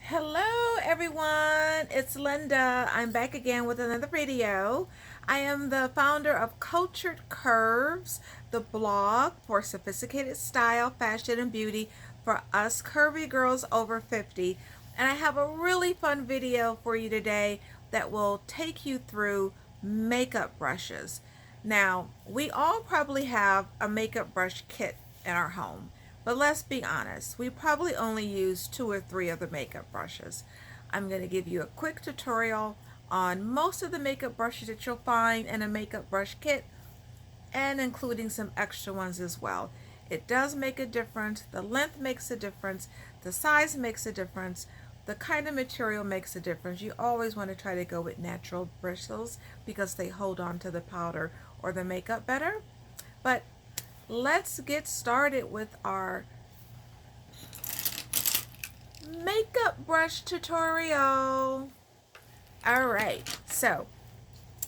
Hello everyone, it's Linda. I'm back again with another video. I am the founder of Cultured Curves, the blog for sophisticated style, fashion, and beauty for us curvy girls over 50. And I have a really fun video for you today that will take you through makeup brushes. Now, we all probably have a makeup brush kit in our home. But let's be honest, we probably only use 2 or 3 of the makeup brushes. I'm going to give you a quick tutorial on most of the makeup brushes that you'll find in a makeup brush kit and including some extra ones as well. It does make a difference. The length makes a difference. The size makes a difference. The kind of material makes a difference. You always want to try to go with natural bristles because they hold on to the powder or the makeup better. But let's get started with our makeup brush tutorial. Alright, so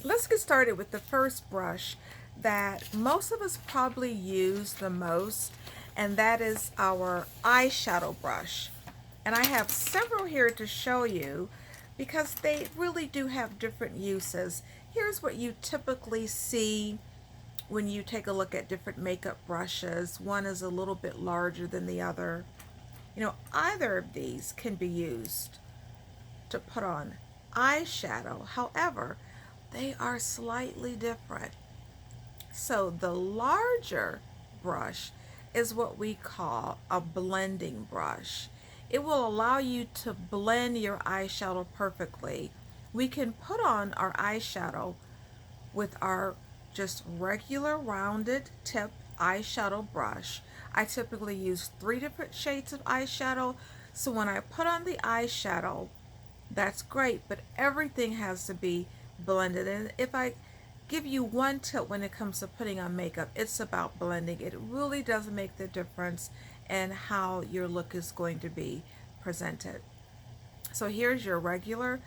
let's get started with the first brush that most of us probably use the most, and that is our eyeshadow brush. And I have several here to show you because they really do have different uses. Here's what you typically see when you take a look at different makeup brushes. One is a little bit larger than the other. Either of these can be used to put on eyeshadow. However, they are slightly different. So the larger brush is what we call a blending brush. It will allow you to blend your eyeshadow perfectly. We can put on our eyeshadow with our just regular rounded tip eyeshadow brush. I typically use 3 different shades of eyeshadow, so when I put on the eyeshadow, that's great, but everything has to be blended. And if I give you one tip when it comes to putting on makeup, it's about blending. It really does make the difference in how your look is going to be presented. So here's your regular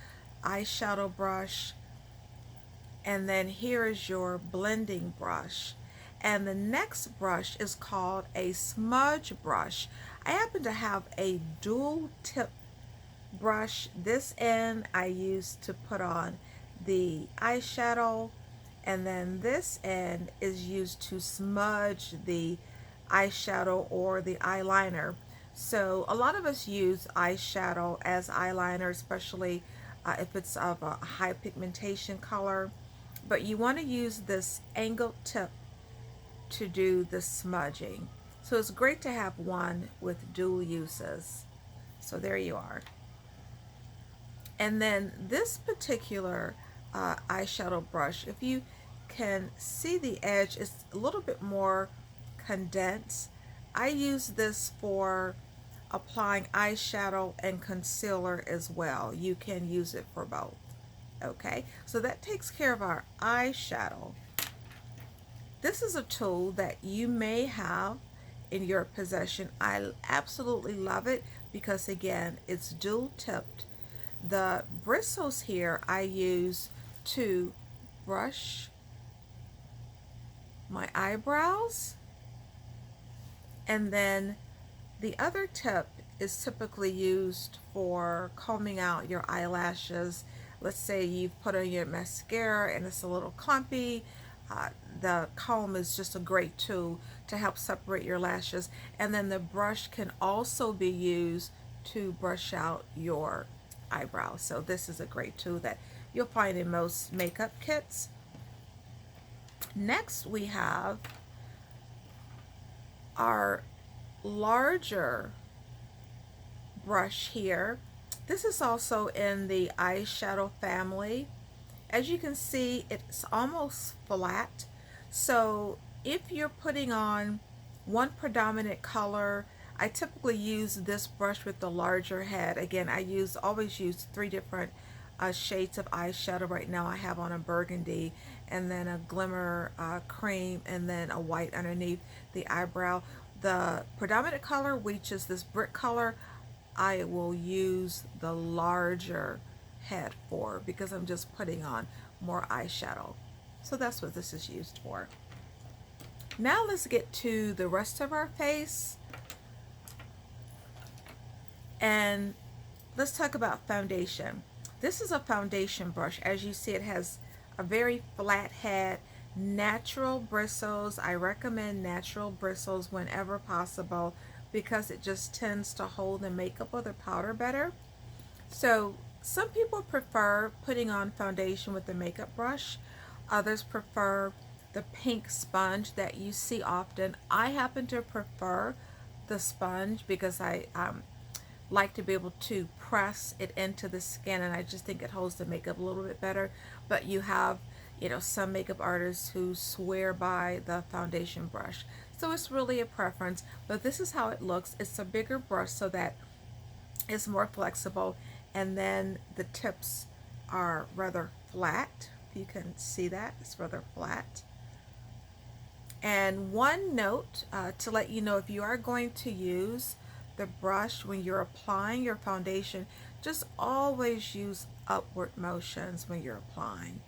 eyeshadow brush, and then here is your blending brush. And the next brush is called a smudge brush. I happen to have a dual tip brush. This end I use to put on the eyeshadow, and then this end is used to smudge the eyeshadow or the eyeliner. So a lot of us use eyeshadow as eyeliner, especially if it's of a high pigmentation color, but you want to use this angled tip to do the smudging. So it's great to have one with dual uses. So there you are. And then this particular eyeshadow brush, if you can see the edge, it's a little bit more condensed. I use this for applying eyeshadow and concealer as well. You can use it for both. Okay, so that takes care of our eyeshadow. This is a tool that you may have in your possession. I absolutely love it because, again, it's dual tipped. The bristles here I use to brush my eyebrows, and then the other tip is typically used for combing out your eyelashes. Let's say you've put on your mascara and it's a little clumpy. The comb is just a great tool to help separate your lashes. And then the brush can also be used to brush out your eyebrows. So this is a great tool that you'll find in most makeup kits. Next we have our larger brush here. This is also in the eyeshadow family. As you can see, it's almost flat. So if you're putting on one predominant color, I typically use this brush with the larger head. Again, always use 3 different shades of eyeshadow. Right now I have on a burgundy, and then a glimmer cream, and then a white underneath the eyebrow. The predominant color, which is this brick color, I will use the larger head for because I'm just putting on more eyeshadow. So that's what this is used for. Now let's get to the rest of our face. And let's talk about foundation. This is a foundation brush. As you see, it has a very flat head, natural bristles. I recommend natural bristles whenever possible because it just tends to hold the makeup or the powder better. So some people prefer putting on foundation with the makeup brush. Others prefer the pink sponge that you see often. I happen to prefer the sponge because I like to be able to press it into the skin, and I just think it holds the makeup a little bit better. But you have, some makeup artists who swear by the foundation brush. So it's really a preference, but this is how it looks. It's a bigger brush so that it's more flexible, and then the tips are rather flat. You can see that it's rather flat. And one note to let you know, if you are going to use the brush when you're applying your foundation, just always use upward motions when you're applying.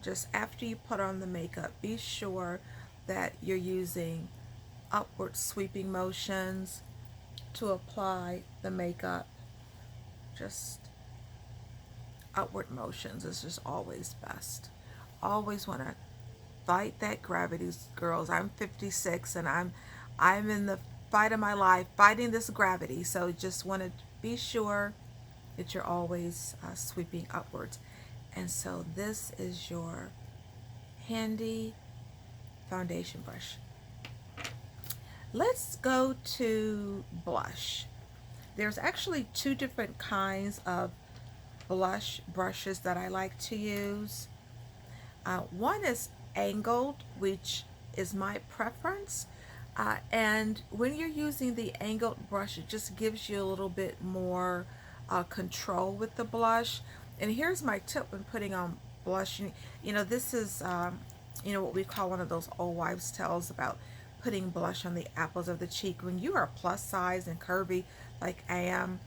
Just after you put on the makeup, be sure that you're using upward sweeping motions to apply the makeup. Just upward motions is just always best. Always want to fight that gravity, girls. I'm 56 and I'm in the fight of my life fighting this gravity. So just want to be sure that you're always sweeping upwards. And so this is your handy foundation brush. Let's go to blush. There's actually two different kinds of blush brushes that I like to use. One is angled, which is my preference. And when you're using the angled brush, it just gives you a little bit more control with the blush. And here's my tip when putting on blush. This is, what we call one of those old wives' tales about putting blush on the apples of the cheek. When you are plus size and curvy like I am,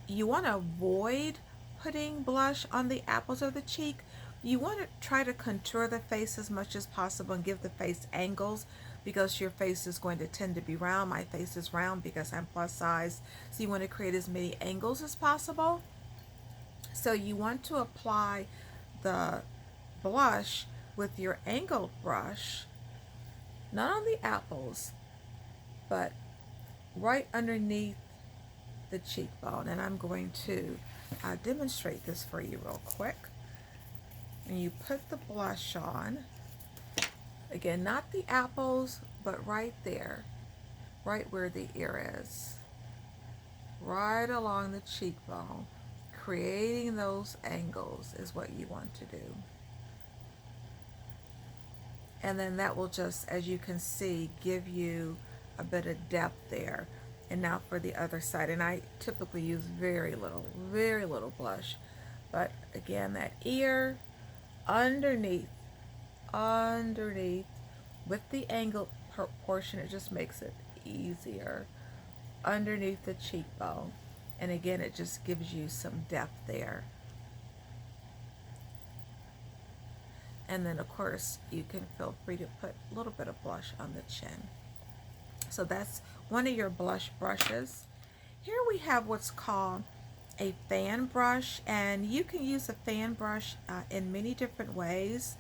you want to avoid putting blush on the apples of the cheek. You want to try to contour the face as much as possible and give the face angles, because your face is going to tend to be round. My face is round because I'm plus size. So you want to create as many angles as possible. So you want to apply the blush with your angled brush, not on the apples, but right underneath the cheekbone. And I'm going to demonstrate this for you real quick. And you put the blush on, again, not the apples, but right there, right where the ear is, right along the cheekbone. Creating those angles is what you want to do. And then that will just, as you can see, give you a bit of depth there. And now for the other side. And I typically use very little blush. But again, that ear, underneath with the angled portion, it just makes it easier. Underneath the cheekbone. And again, it just gives you some depth there. And then, of course, you can feel free to put a little bit of blush on the chin. So that's one of your blush brushes. Here we have what's called a fan brush, and you can use a fan brush in many different ways.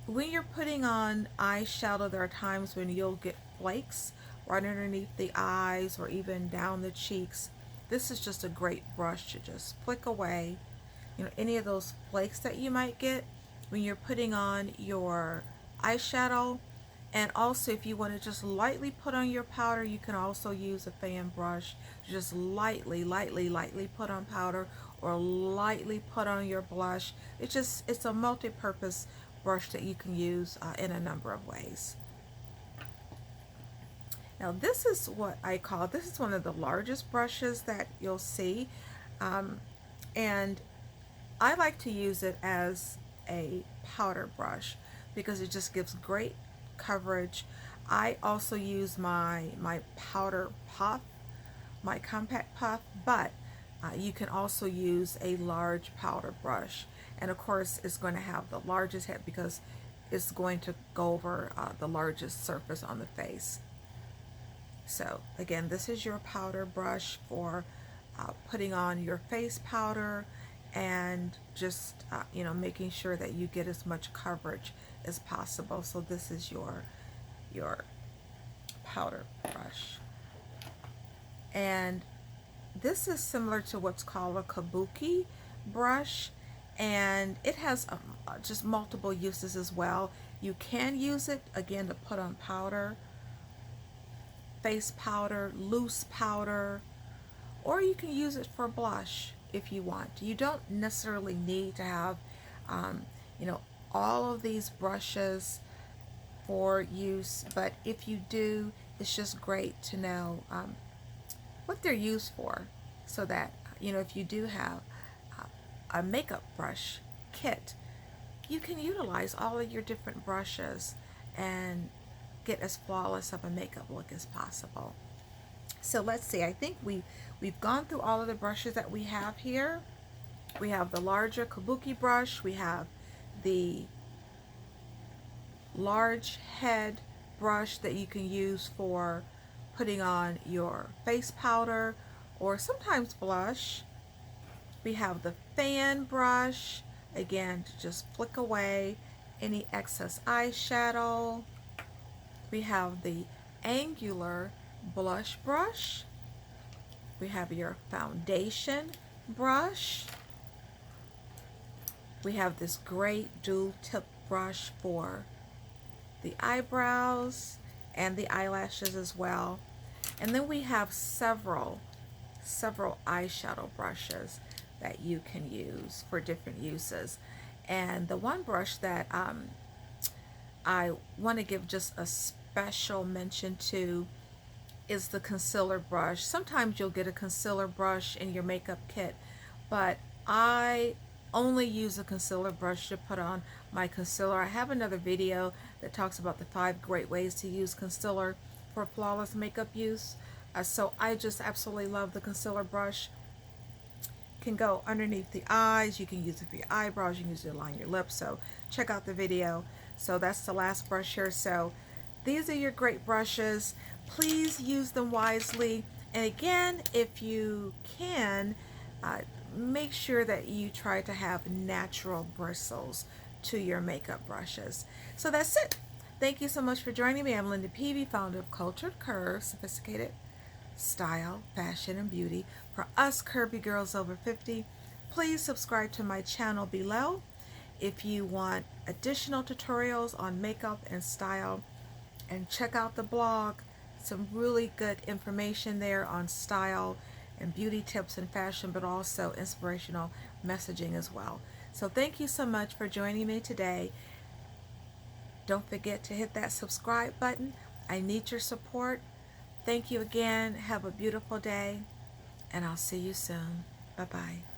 When you're putting on eyeshadow, there are times when you'll get flakes right underneath the eyes or even down the cheeks. This is just a great brush to just flick away, any of those flakes that you might get when you're putting on your eyeshadow. And also, if you want to just lightly put on your powder, you can also use a fan brush to just lightly put on powder or lightly put on your blush. It's a multi-purpose brush that you can use in a number of ways. Now this is what this is one of the largest brushes that you'll see. And I like to use it as a powder brush because it just gives great coverage. I also use my powder puff, my compact puff, but you can also use a large powder brush. And of course, it's going to have the largest head because it's going to go over the largest surface on the face. So again, this is your powder brush for putting on your face powder and just making sure that you get as much coverage as possible. So this is your powder brush, and this is similar to what's called a kabuki brush, and it has just multiple uses as well. You can use it again to put on powder, face powder, loose powder, or you can use it for blush if you want. You don't necessarily need to have you know, all of these brushes for use, but if you do, it's just great to know what they're used for, so that if you do have a makeup brush kit, you can utilize all of your different brushes and get as flawless of a makeup look as possible. So let's see, I think we've gone through all of the brushes that we have here. We have the larger kabuki brush, we have the large head brush that you can use for putting on your face powder or sometimes blush. We have the fan brush, again, to just flick away any excess eyeshadow. We have the angular blush brush. We have your foundation brush. We have this great dual tip brush for the eyebrows and the eyelashes as well. And then we have several eyeshadow brushes that you can use for different uses. And the one brush that I want to give just a special mention to is the concealer brush. Sometimes you'll get a concealer brush in your makeup kit, but I only use a concealer brush to put on my concealer. I have another video that talks about the 5 great ways to use concealer for flawless makeup use. So I just absolutely love the concealer brush. It can go underneath the eyes, you can use it for your eyebrows, you can use it to line your lips, so check out the video. So that's the last brush here. So these are your great brushes. Please use them wisely, and again, if you can, make sure that you try to have natural bristles to your makeup brushes. So that's it. Thank you so much for joining me. I'm Linda Peavy, founder of Cultured Curves, sophisticated style, fashion, and beauty for us curvy girls over 50. Please subscribe to my channel below if you want additional tutorials on makeup and style, and check out the blog. Some really good information there on style and beauty tips and fashion, but also inspirational messaging as well. So thank you so much for joining me today. Don't forget to hit that subscribe button. I need your support. Thank you again. Have a beautiful day, and I'll see you soon. Bye-bye.